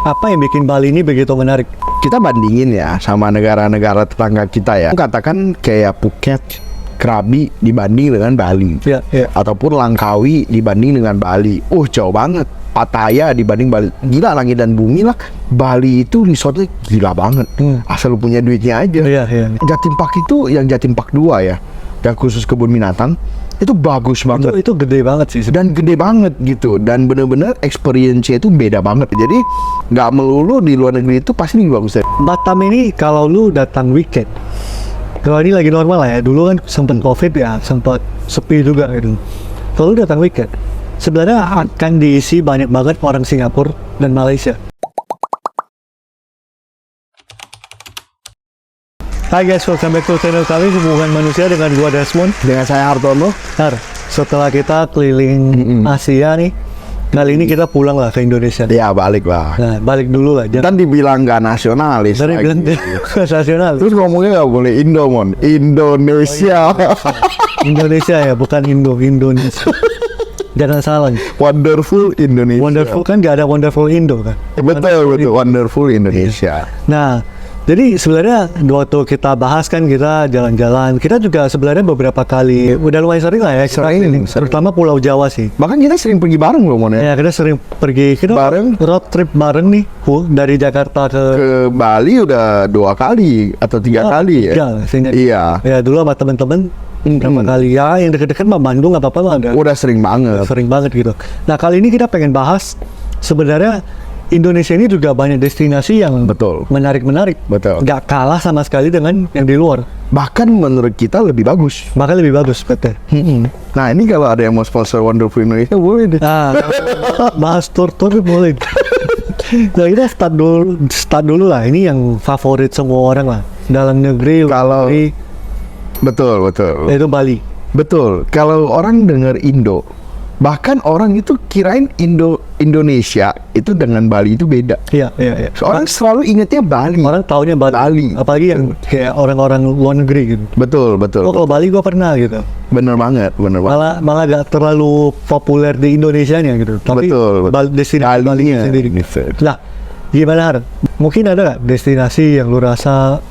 Apa yang bikin Bali ini begitu menarik? Kita bandingin ya sama negara-negara tetangga kita ya. Katakan kayak Phuket, Krabi dibanding dengan Bali. Ya, ya. Ataupun Langkawi dibanding dengan Bali. Jauh banget. Pattaya dibanding Bali. Gila, langit dan bumi lah. Bali itu resortnya gila banget. Asal lu punya duitnya aja. Iya, iya. Jatim Park itu yang Jatim Park 2 ya. Yang khusus kebun binatang. Itu bagus banget. Itu gede banget sih. Dan gede banget gitu. Dan bener-bener experience-nya itu beda banget. Jadi nggak melulu di luar negeri itu pasti lebih bagus. Batam ini kalau lu datang weekend, kalau ini lagi normal lah ya. Dulu kan sempet COVID ya, sempet sepi juga gitu. Kalau lu datang weekend, sebenarnya akan diisi banyak banget orang Singapura dan Malaysia. Hai guys, welcome back to channel kami Hubungan Manusia dengan gua Desmond. Dengan saya Hartono. Ntar, setelah kita keliling Asia nih, kali ini kita pulang lah ke Indonesia. Ya balik lah. Nah, balik dulu lah. Dan dibilang nggak nasionalis. Dari bilang nasional. Terus ngomongnya nggak boleh Indonesia. Indonesia ya, bukan Indonesia. Jangan salah. Wonderful Indonesia. Wonderful kan nggak ada wonderful Indo kan? Betul. Wonderful Indonesia. Nah, jadi sebenarnya waktu kita bahas kan kita jalan-jalan, kita juga sebenarnya beberapa kali udah lumayan sering lah ya. Sering. Terutama Pulau Jawa sih. Bahkan kita sering pergi bareng loh, Mon ya. Ya, kita sering pergi, kita bareng, road trip bareng nih, full dari Jakarta ke Bali udah 2 kali atau 3 kali ya. Iya. Ya dulu sama temen-temen berapa kali ya, yang deket-deket mah Bandung nggak apa-apa lah. Udah sering banget. Sering banget gitu. Nah kali ini kita pengen bahas sebenarnya Indonesia ini juga banyak destinasi yang menarik-menarik. Betul. Nggak kalah sama sekali dengan yang di luar. Bahkan menurut kita lebih bagus. Bahkan lebih bagus, betul. Nah ini kalau ada yang mau sponsor Wonderful Indonesia boleh deh. Nah, bahas tur-tur boleh. Nah kita start dulu lah. Ini yang favorit semua orang lah. Dalam negeri, kalau betul. Itu Bali. Betul. Kalau orang dengar Indo, bahkan orang itu kirain Indonesia itu dengan Bali itu beda. Iya. Orang selalu ingatnya Bali. Orang taunya Bali. Apalagi yang kayak orang-orang luar negeri gitu. Betul. Kalau Bali gua pernah gitu. Bener banget. Malah gak terlalu populer di Indonesianya gitu. Tapi destinasi Bali sendiri. Nah, gimana Har? Mungkin ada gak destinasi yang lu rasa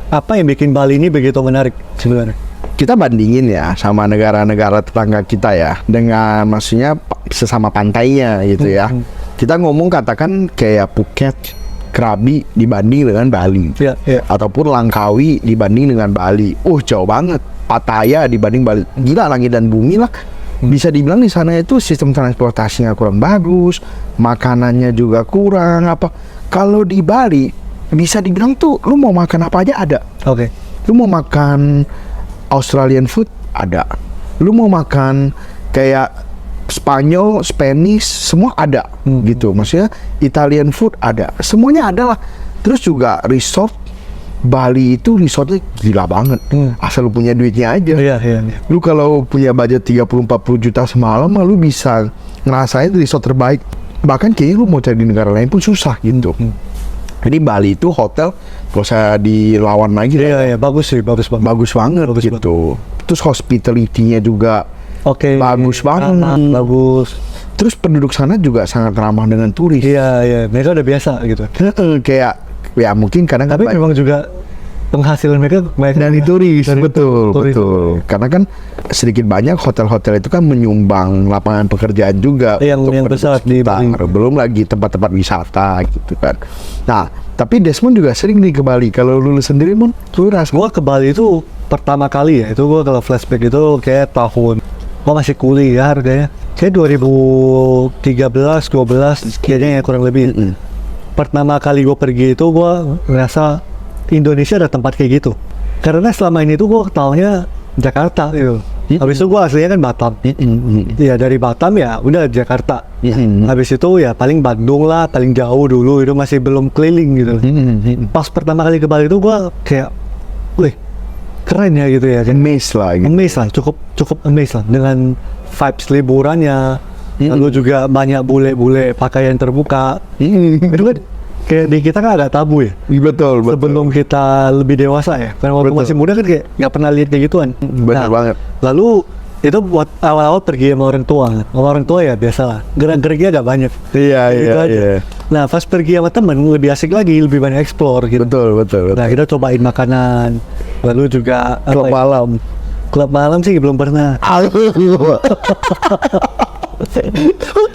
apa yang bikin Bali ini begitu menarik sebenarnya? Kita bandingin ya sama negara-negara tetangga kita ya, dengan maksudnya sesama pantainya gitu ya. Kita ngomong katakan kayak Phuket, Krabi dibanding dengan Bali. Ya. Ataupun Langkawi dibanding dengan Bali. Jauh banget. Pattaya dibanding Bali. Gila, langit dan bumi lah. Bisa dibilang di sana itu sistem transportasinya kurang bagus, makanannya juga kurang apa. Kalau di Bali bisa dibilang tuh lu mau makan apa aja ada. Oke. Lu mau makan Australian food ada, lu mau makan kayak Spanyol, Spanish, semua ada gitu. Maksudnya Italian food ada, semuanya ada lah. Terus juga resort Bali itu resortnya gila banget. Asal lu punya duitnya aja. Iya. Lu kalau punya budget 30-40 juta semalam, lu bisa ngerasain resort terbaik. Bahkan kayaknya lu mau cari di negara lain pun susah gitu. Jadi Bali itu hotel gak usah dilawan lagi. Iya, bagus sih, bagus banget gitu. Terus hospitality-nya juga bagus banget. Bagus. Terus penduduk sana juga sangat ramah dengan turis. Iya, mereka udah biasa gitu. Kayak ya mungkin kadang tapi memang juga penghasilan mereka dari turis. Betul. Karena kan sedikit banyak hotel-hotel itu kan menyumbang lapangan pekerjaan juga yang besar di Bali. Belum lagi tempat-tempat wisata gitu kan. Nah, tapi Desmond juga sering nih ke Bali. Kalau lu sendiri, Mon, gua ke Bali itu pertama kali ya. Itu gua kalau flashback itu kayak tahun gua masih kuliah kayaknya. Kayak 2013-12 kayaknya ya, kurang lebih. Pertama kali gua pergi itu gua ngerasa Indonesia ada tempat kayak gitu. Karena selama ini tuh gue taunya Jakarta gitu. Habis itu gue aslinya kan Batam. Ya dari Batam ya udah Jakarta. Habis itu ya paling Bandung lah, paling jauh dulu itu masih belum keliling gitu. Pas pertama kali ke Bali itu gue kayak, wih keren ya gitu ya. Amazed lah, cukup amazed lah dengan vibes liburannya. Lalu juga banyak bule-bule pakaian terbuka. Itu kan kayak di kita kan agak tabu ya. Betul. Sebelum kita lebih dewasa ya. Karena waktu masih muda kan kayak nggak pernah lihat kayak gituan. Benar banget. Lalu Itu buat awal-awal pergi sama orang tua. Sama orang tua ya biasalah, gerak-geriknya agak banyak. Iya, Gitu aja. Nah pas pergi sama temen lebih asik lagi, lebih banyak explore gitu. Betul. Nah kita cobain makanan, lalu juga Klub malam. Klub malam sih belum pernah.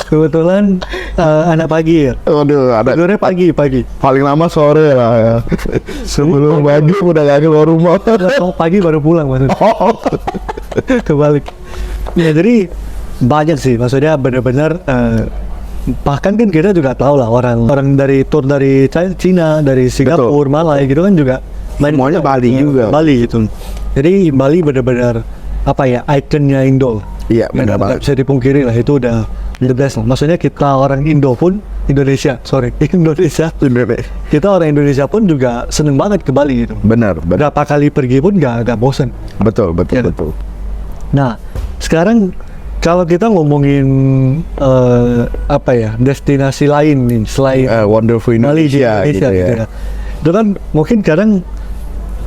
Kebetulan anak pagi ya. Waduh, ada Tidurnya pagi. paling lama sore lah ya. Sebelum pagi udah gak keluar rumah. Oh, pagi baru pulang maksudnya. Kebalik. Ya jadi banyak sih, maksudnya benar-benar bahkan kan kita juga tahu lah orang dari tour dari Cina, dari Singapura, Malai gitu kan juga Semuanya Bali juga. Bali gitu. Jadi Bali benar-benar apa ya, ikonnya Indo. Iya, benar Nggak banget. bisa dipungkiri lah, itu udah the best. Maksudnya kita orang Indonesia, kita orang Indonesia pun juga seneng banget ke Bali gitu. Benar. Berapa kali pergi pun nggak bosan. Betul. Ya. Nah, sekarang kalau kita ngomongin apa ya, destinasi lain nih selain Wonderful Bali di Indonesia, Indonesia gitu ya. Itu kan mungkin kadang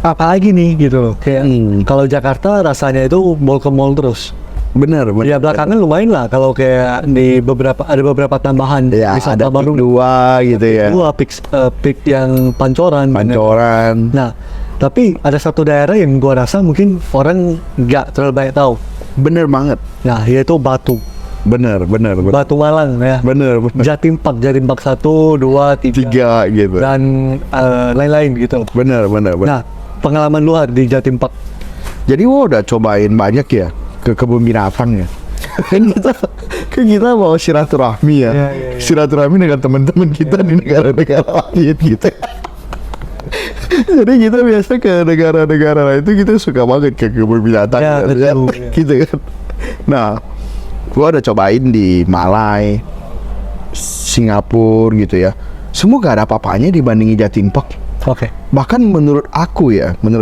apa lagi nih gitu loh. Kayak kalau Jakarta rasanya itu mall ke mall terus. Benar. Ya belakangan lumayan lah kalau kayak di ada beberapa tambahan Ya, wisata ada baru. dua gitu ya. Dua peak yang Pancoran. Pancoran. Nah, tapi ada satu daerah yang gua rasa mungkin orang nggak terlalu banyak tahu. Bener banget. Nah, yaitu Batu. Bener. Batu Malang ya. Bener. Jatim Park 1, 2, 3 Tiga gitu. dan lain-lain gitu. Bener. Nah, pengalaman lu di Jatim Park. Jadi gua udah cobain banyak ya ke kebun binatang ya. kan kita mau silaturahmi ya. Iya. Silaturahmi dengan teman-teman kita di negara-negara lain gitu. Jadi kita biasa ke negara-negara lain itu kita suka banget ke kebun binatang Ya, kan, betul. gitu kan. Nah, gua udah cobain di Malai, Singapura gitu ya. Semua gak ada apa-apanya dibandingin Jatim Park. Oke. Bahkan menurut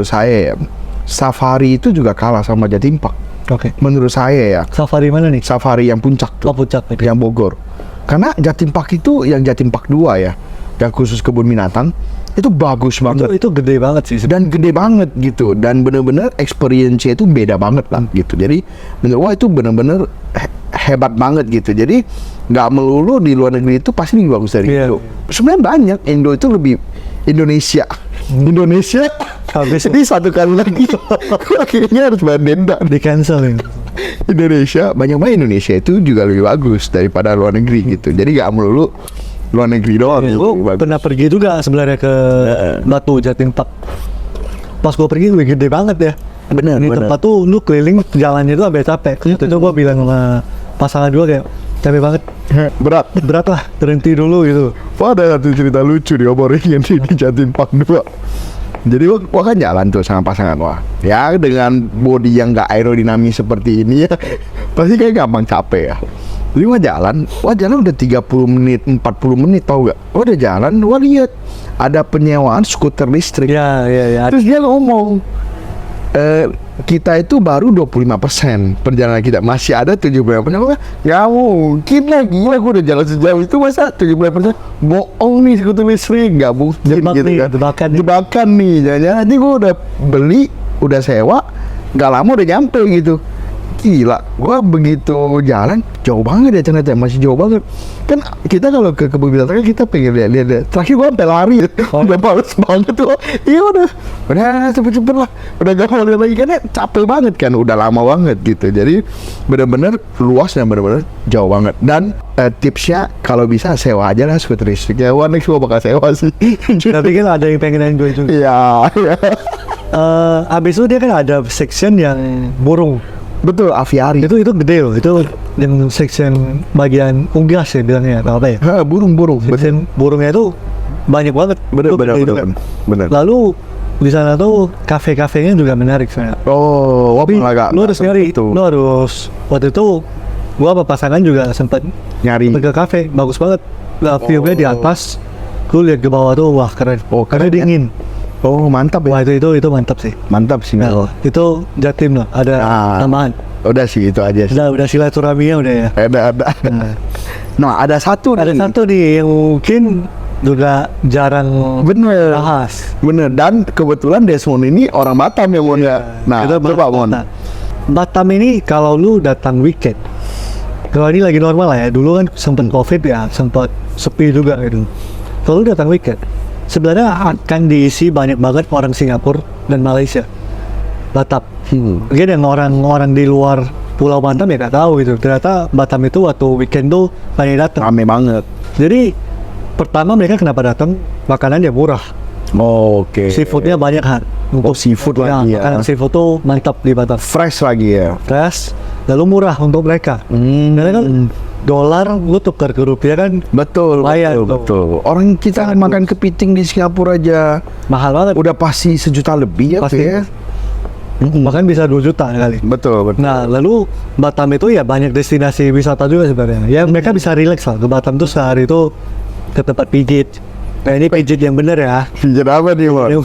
saya ya, safari itu juga kalah sama Jatim Park. Oke. Menurut saya ya, Safari mana nih? safari yang puncak tuh, Oh, puncak itu. yang Bogor. Karena Jatim Park itu yang Jatim Park 2 ya, yang khusus kebun binatang, itu bagus banget. Itu gede banget sih. Dan gede banget gitu, dan bener-bener experience-nya itu beda banget lah gitu. Jadi menurut gua itu bener-bener hebat banget gitu. Jadi nggak melulu di luar negeri itu pasti lebih bagus dari Iya. Indo. Sebenarnya banyak, Indo itu lebih Indonesia Habis jadi satu kali lagi akhirnya harus bayar denda. di cancel ini. Indonesia banyak banget, Indonesia itu juga lebih bagus daripada luar negeri gitu. Jadi nggak melulu luar negeri doang. Ya, gitu, gue bagus. pernah pergi juga sebenarnya ke Batu Jatim Park. Pas gue pergi lebih gede banget ya. Bener, Ini bener. tempat tuh lu keliling jalannya tuh sampai capek. Waktu itu gue bilang sama pasangan gue kayak capek banget. Berat lah, berhenti dulu gitu. Ada satu cerita lucu di Oboringin di Jatim Park 2. Jadi gua kan jalan tuh sama pasangan gua. Ya dengan body yang gak aerodinamis seperti ini ya, pasti kayak gampang capek ya. Jadi gua jalan udah 30 menit, 40 menit tau gak? Gua udah jalan, gua lihat ada penyewaan skuter listrik. Ya. Terus dia ngomong, kita itu baru 25% perjalanan kita, masih ada 75%. Nggak mungkin lah, gila gue udah jalan sejauh itu masa 75%. Bohong nih skuter listrik, nggak mungkin Jebak gitu nih, kan. jebakan nih. Nih, jangan-jangan nanti gue udah beli, udah sewa, nggak lama udah nyampe gitu. Gila, gue begitu jalan jauh banget ya ternyata, masih jauh banget. Kan kita kalau ke kebun binatang kan kita pengen lihat. Terakhir gue sampai lari, udah males banget tuh. Iya udah cepet-cepet lah, udah gak mau lihat lagi karena capek banget kan, udah lama banget gitu. Jadi bener-bener luas dan bener-bener jauh banget. Dan tipsnya kalau bisa sewa aja lah skuter listrik ya. Wah, next gue bakal sewa sih. Tapi kan ada yang pengen enjoy juga. Iya. Abis itu dia kan ada section yang burung. Betul, aviari. Itu gede loh. Itu yang section bagian unggas ya bilangnya atau apa ya? Burung-burung. Section burungnya itu banyak banget. Itu gede juga. Bener. Lalu di sana tuh kafe-kafenya juga menarik sebenarnya. Oh, Tapi agak lu harus nyari, itu. lu harus waktu itu gua sama pasangan juga sempat Nyari. ke kafe, bagus banget. View-nya di atas, lu lihat ke bawah tuh wah keren. Oh, Karena keren ya? dingin. Oh, mantap ya. Wah itu mantap sih. Mantap sih. Nah, itu Jatim lah, ada tambahan. Udah sih itu aja sih. Udah silaturahminya udah ya. Ada. Nah, ada satu Ada nih. satu nih yang mungkin juga jarang Bener. bahas. Bener. Dan kebetulan Desmond ini orang Batam ya, Mon ya. Nah, Kita bahas coba Mon. Batak. Batam ini kalau lu datang weekend, kalau ini lagi normal lah ya, dulu kan sempat covid ya, sempat sepi juga gitu. Kalau lu datang weekend, sebenarnya akan diisi banyak banget orang Singapura dan Malaysia. Batam. Mungkin yang orang-orang di luar Pulau Batam ya nggak tahu gitu. Ternyata Batam itu waktu weekend tuh banyak datang. Rame banget. Jadi pertama mereka kenapa datang? Makanannya murah, Oke. seafoodnya banyak kan. Oh, seafood lagi ya. Makanan seafood tuh mantap di Batam. Fresh lagi ya. Fresh, lalu murah untuk mereka. Karena kan dolar lu tukar ke rupiah kan Betul, lumayan tuh. betul. Orang kita makan kepiting di Singapura aja Mahal banget. udah pasti 1 juta lebih ya. Pasti. ya. Bahkan bisa 2 juta kali. Betul, betul. Nah, lalu Batam itu ya banyak destinasi wisata juga sebenarnya. Ya mereka bisa relax lah. Ke Batam tuh sehari itu ke tempat pijit. Nah, ini pijit yang bener ya. Pijat apa nih, Mon?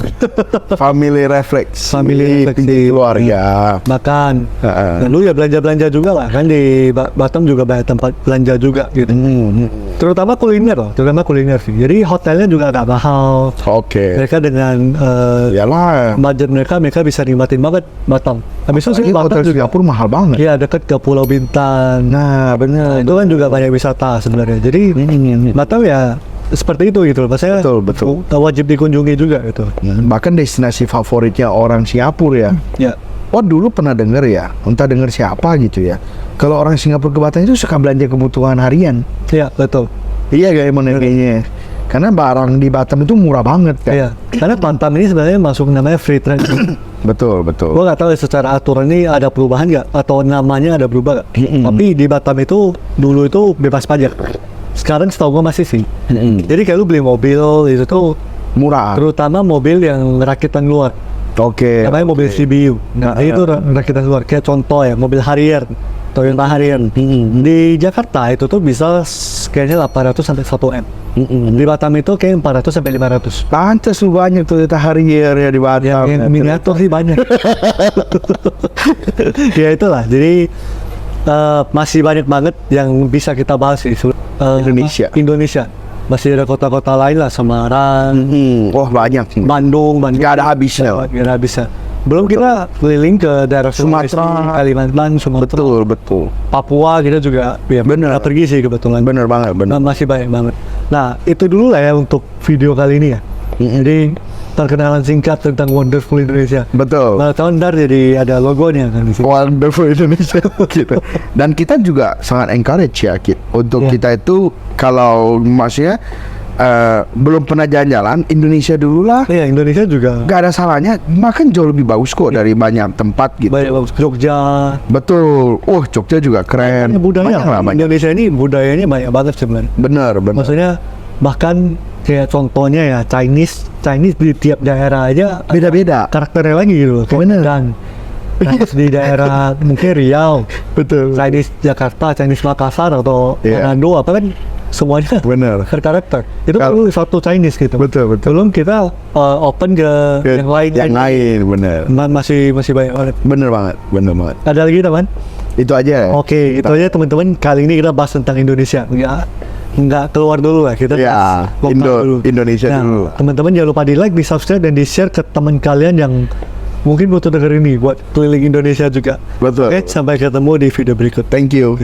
Family reflex. Family reflex di keluarga. Makan. Heeh. Lalu ya belanja-belanja juga lah. Kan di Batam juga banyak tempat belanja juga gitu. Terutama kuliner loh. Terutama kuliner sih. Jadi hotelnya juga agak mahal. Oke. Mereka dengan Yalah. budget mereka bisa nikmatin banget Batam. Habis itu sih Ini Batam hotel juga. Singapura mahal banget. Iya, dekat ke Pulau Bintan. Nah, benar. Itu kan juga banyak wisata sebenarnya. Jadi Batam ya seperti itu gitu loh. Maksudnya Betul. wajib dikunjungi juga gitu. Bahkan destinasi favoritnya orang Singapura ya. Ya. Oh, dulu pernah dengar ya, entah dengar siapa gitu ya. Kalau orang Singapura ke Batam itu suka belanja kebutuhan harian. Iya, betul. Iya kayaknya. Karena barang di Batam itu murah banget kan. Iya. Karena Batam ini sebenarnya masuk namanya free trade. Betul. Gua nggak tahu ya secara aturan ini ada perubahan nggak atau namanya ada berubah nggak. Tapi di Batam itu dulu itu bebas pajak. Sekarang setahu gua masih sih. Jadi kalau lu beli mobil itu tuh Murah. terutama mobil yang rakitan luar. Oke. Namanya mobil CBU. Nah, itu rakitan luar. Kayak contoh ya, mobil Harrier, Toyota Harrier. Di Jakarta itu tuh bisa kayaknya 800 sampai 1 M. Di Batam itu kayak 400 sampai 500. Pantes lu banyak Toyota Harrier ya di Batam. Yang miniatur sih banyak. Ya itulah. Jadi masih banyak banget yang bisa kita bahas sih. Indonesia. Masih ada kota-kota lain lah, Semarang, Wah, banyak sih. Bandung. Nggak ada habisnya. Nggak ada habisnya. Belum kita keliling ke daerah Sulawesi, Sumatera. Kalimantan, Sumatera, Betul. Papua kita juga ya, Bener. kita pergi sih kebetulan. Bener banget, bener. Nah, masih banyak banget. Nah, itu dulu lah ya untuk video kali ini ya. Jadi perkenalan singkat tentang Wonderful Indonesia. Betul. Nah, tahun ntar jadi ada logonya kan di sini. Wonderful Indonesia gitu. Dan kita juga sangat encourage ya, Kit, untuk Iya. kita itu kalau maksudnya belum pernah jalan-jalan Indonesia dulu lah. Iya, Indonesia juga Gak ada salahnya, makan jauh lebih bagus kok dari banyak tempat gitu. banyak bagus. Jogja, Betul. Jogja juga keren. budaya. Banyak lah, banyak. Indonesia ini budayanya banyak banget sebenarnya. Bener. Maksudnya bahkan kayak contohnya ya Chinese di tiap daerah aja Beda-beda. karakternya lagi gitu. Bener. Dan Chinese di daerah mungkin Riau, Betul. Chinese Jakarta, Chinese Makassar atau Iya. Manado apa kan semuanya Bener. berkarakter. Itu Kal- perlu satu Chinese gitu. Betul. Belum kita open ke yang lain. Yang lain, bener. Masih banyak banget. Bener banget. Ada lagi teman? Itu aja ya. Oke, itu aja teman-teman. Kali ini kita bahas tentang Indonesia. Nggak keluar dulu lah, kita Ya, bahas lokal Indonesia Nah, dulu. teman-teman jangan lupa di like, di subscribe, dan di share ke teman kalian yang mungkin butuh denger ini buat keliling Indonesia juga. Betul. Oke, sampai ketemu di video berikut. Thank you.